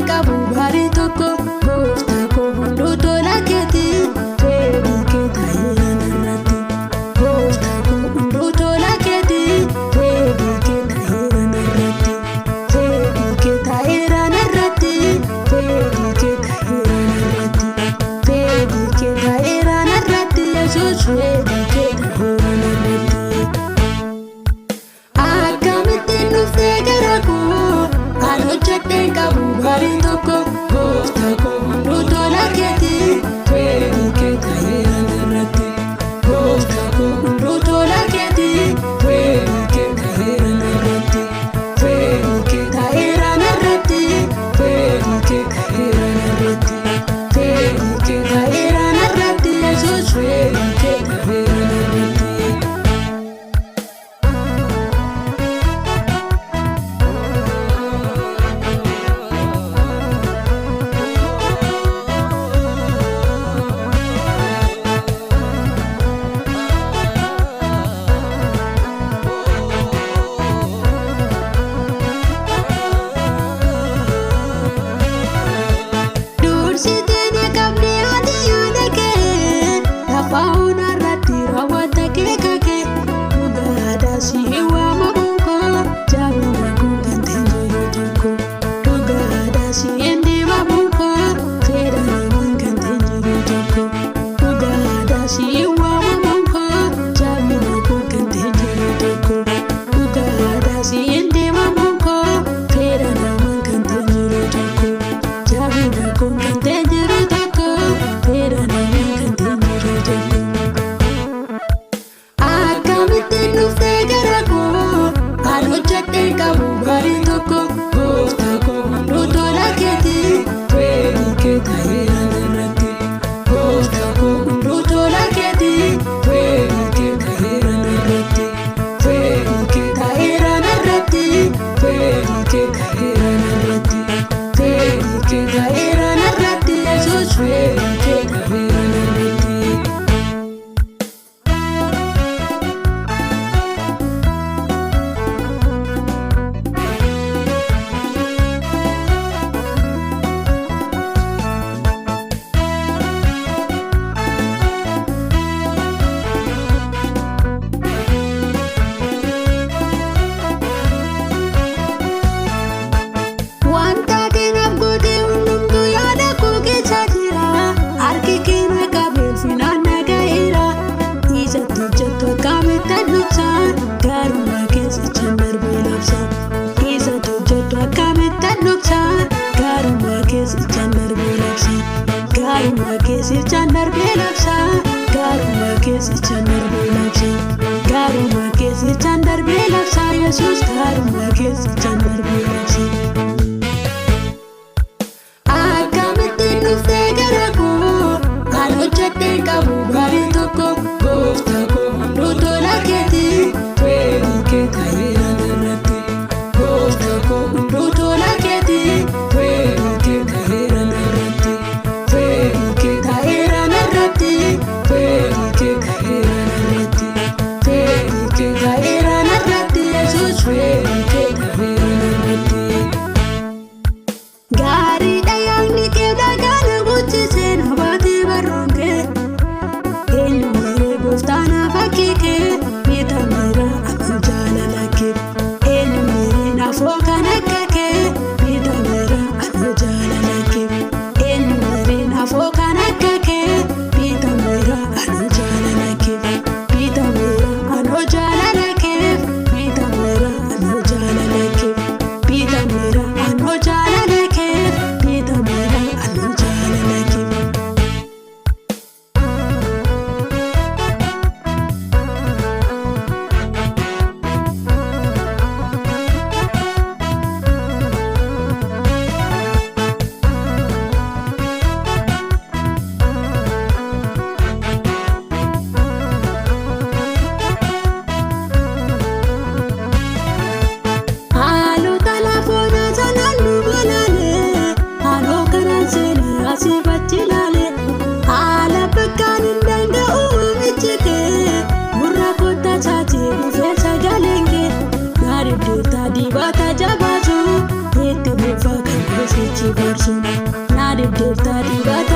qabu barii tokko gooftaa koo hunduu tola keeti fedhii kee ta'eera narratti gooftaa koo hunduu tola keeti fedhii kee ta'eera narratti fedhii kee ta'eera narratti fedhii kee ta'eera narratti fedhii kee ta'eera narratti Yesuus fedhii kee ta'eera narratti. Akkamittiin dhuftee gara koo an hojjedheen qabu barii tokko gooftaa koo hunduu tola keeti fedhii kee ta'eera narratti gooftaa koo hunduu tola keeti fedhii kee ta'eera narratti fedhii kee ta'eera narratti fedhii kee ta'eera narratti fedhii kee ta'eera narratti Yesuus fedhii kee ta'eera narratti. Yesuus karuma keessa darbee labsa. Akkamittiin dhuftee gara koo an hojjedheen qabu barii tokko gooftaa koo hunduu tola keeti fedhii kee ta'eera narratti gooftaa koo hunduu tola keeti fedhii kee ta'eera narratti fedhii kee ta'eera narratti fedhii kee ta'eera narratti fedhii kee ta'eera narratti Yesuus fedhii kee ta'eera narratti. Gooftaa dibata